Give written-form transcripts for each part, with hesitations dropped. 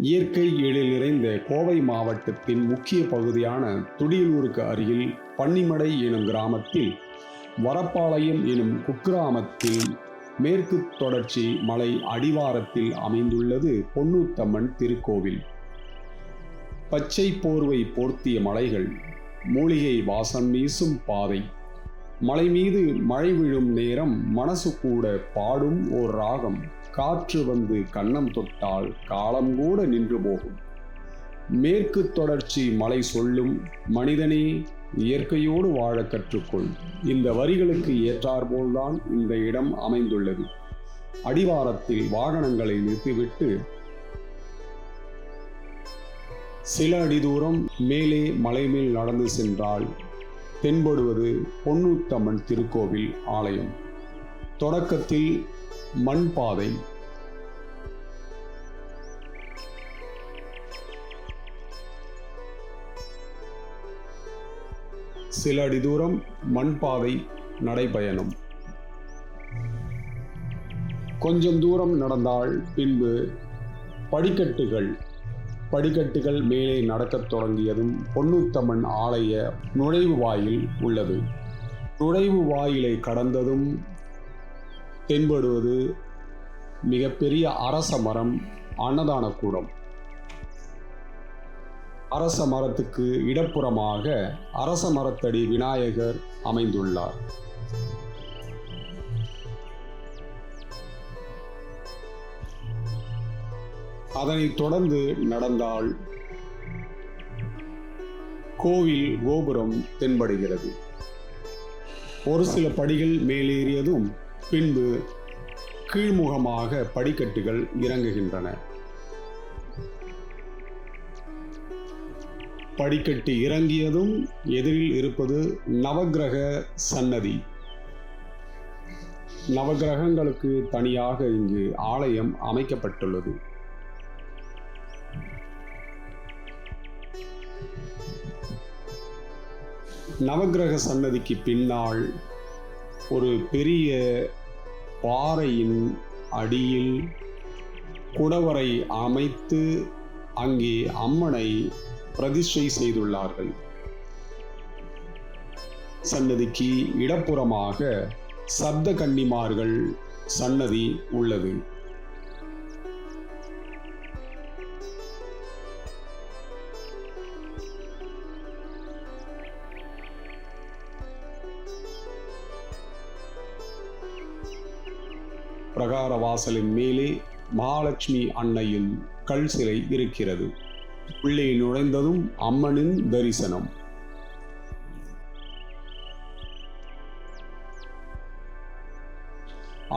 இயற்கை எழில் நிறைந்த கோவை மாவட்டத்தின் முக்கிய பகுதியான துடியலூருக்கு அருகில் பன்னிமடை எனும் கிராமத்தில் வரப்பாளையம் எனும் குக்கிராமத்தில் மேற்கு தொடர்ச்சி மலை அடிவாரத்தில் அமைந்துள்ளது பொன்னூத்தம்மன் திருக்கோவில். பச்சை போர்வை போர்த்திய மலைகள், மூலிகை வாசம் வீசும் பாதை, மலை மீது மழை விழும் நேரம் மனசு கூட பாடும் ஓர் ராகம். காற்று வந்து கன்னம் தொட்டால் காலம் கூட நின்று போகும். மேற்கு தொடர்ச்சி மலை சொல்லும், மனிதனே இயற்கையோடு வாழ கற்றுக்கொள். இந்த வரிகளுக்கு ஏற்றாற்போல்தான் இந்த இடம் அமைந்துள்ளது. அடிவாரத்தில் வாகனங்களை நிறுத்திவிட்டு சில அடி தூரம் மேலே மலை மேல் நடந்து சென்றால் தென்படுவது பொன்னூத்தம்மன் திருக்கோவில் ஆலயம். தொடக்கத்தில் மண் பாதை, சில அடி தூரம் மண் பாதை நடைபயணம். கொஞ்சம் தூரம் நடந்தால் பின்பு படிக்கட்டுகள் மேலே நடக்கத் தொடங்கியதும் பொன்னூத்தம்மன் ஆலய நுழைவு வாயில் உள்ளது. நுழைவு வாயிலை கடந்ததும் தென்படுவது மிகப்பெரிய அரச மரம், அன்னதான கூடம். அரச மரத்துக்கு இடப்புறமாக அரச மரத்தடி விநாயகர் அமைந்துள்ளார். அதனைத் தொடர்ந்து நடந்தால் கோவில் கோபுரம் தென்படுகிறது. ஒரு சில படிகள் மேலேறியதும் பின்பு கீழ்முகமாக படிக்கட்டுகள் இறங்குகின்றன. படிக்கட்டு இறங்கியதும் எதிரில் இருப்பது நவக்கிரக சன்னதி. நவக்கிரகங்களுக்கு தனியாக இங்கு ஆலயம் அமைக்கப்பட்டுள்ளது. நவக்கிரக சன்னதிக்கு பின்னால் ஒரு பெரிய பாறையின் அடியில் குடவரை அமைத்து அங்கே அம்மனை பிரதிஷ்டை செய்துள்ளார்கள். சன்னதிக்கு இடப்புறமாக சப்த கன்னிமார்கள் சன்னதி உள்ளது. பிரகார வாசலின் மேலே மகாலட்சுமி அன்னையின் கல் சிலை இருக்கிறது. உள்ளே நுழைந்ததும் அம்மனின் தரிசனம்.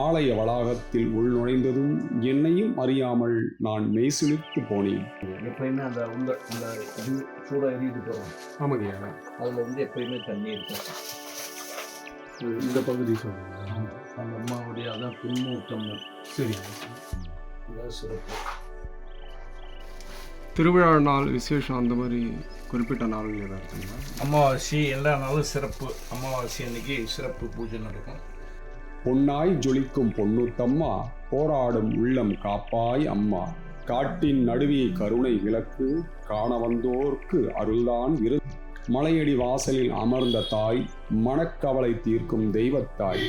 ஆலய வளாகத்தில் உள் நுழைந்ததும் என்னையும் அறியாமல் நான் மெய்சிலிர்த்து போனேன். எப்பயுமே அந்த சூட எரியுது போகிறோம். ஆமாங்க, அதில் எப்பயுமே தண்ணி இருக்கும். இந்த பகுதி சொல்லுங்க. அந்த அம்மாவுடைய அதான் பொன்னூத்தம்மன். சரி, சிறப்பு. திருவிழா நாள் விசேஷம் அந்த மாதிரி குறிப்பிட்ட நாள் ஏதாவது இருக்குங்களா? அமாவாசை எல்லா நாளும் சிறப்பு. அமாவாசை அன்னைக்கு சிறப்பு பூஜை நடக்கும். பொன்னாய் ஜொலிக்கும் பொன்னூத்தம்மா, போராடும் உள்ளம் காப்பாய் அம்மா, காட்டின் நடுவே கருணை விளக்கு, காண வந்தோர்க்கு அருள்தான் விரு. மலையடி வாசலில் அமர்ந்த தாய், மனக்கவலை தீர்க்கும் தெய்வத்தாய்.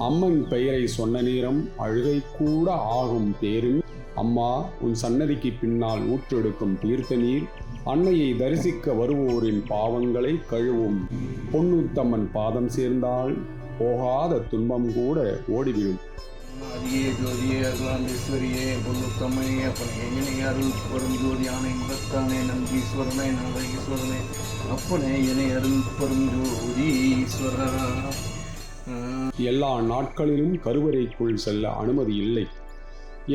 அம்மன் பெயரை சொன்ன நேரம் அழுகை கூட ஆகும் பேரின். அம்மா, உன் சன்னதிக்கு பின்னால் ஊற்றெடுக்கும் தீர்த்த நீர் அன்னையை தரிசிக்க வருவோரின் பாவங்களை கழுவும். பொன்னூத்தம்மன் பாதம் சேர்ந்தால் போகாத துன்பம் கூட ஓடிவிடும். அரியே ஜோதியே அருளாந்தேஸ்வரியே பொன்னூத்தம்மையே அப்பனே அருள் பெரும் ஜோதி ஆணை முகத்தானே நந்தீஸ்வரனே நாதஈஸ்வரனே அப்பனே என்னை அருள் பெரும் ஜோதி ஈஸ்வரா. எல்லா நாட்களிலும் கருவறைக்குள் செல்ல அனுமதி இல்லை.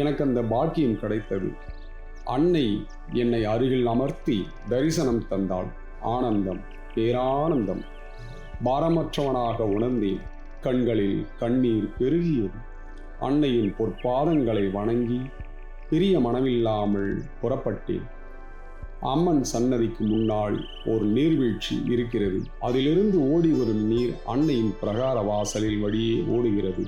எனக்கு அந்த பாக்கியம் கிடைத்தது. அன்னை என்னை அருகில் அமர்த்தி தரிசனம் தந்தாள். ஆனந்தம், பேரானந்தம். பாரமற்றவனாக உணர்ந்தேன். கண்களில் கண்ணீர் பெருகியது. அன்னையின் பொற்பாதங்களை வணங்கி பிரிய மனமில்லாமல் புறப்பட்டேன். அம்மன் சன்னதிக்கு முன்னால் ஒரு நீர்வீழ்ச்சி இருக்கிறது. அதிலிருந்து ஓடி வரும் நீர் அன்னையின் பிரகார வாசலில் வழியே ஓடுகிறது.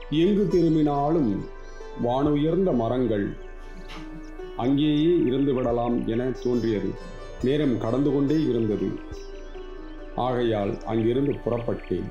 எங்கு திரும்பினாலும் வானுயர்ந்த மரங்கள் அங்கேயே இருந்து விடலாம் என தோன்றியது. நேரம் கடந்து கொண்டே இருந்தது. ஆகையால் அங்கிருந்து புறப்பட்டேன்.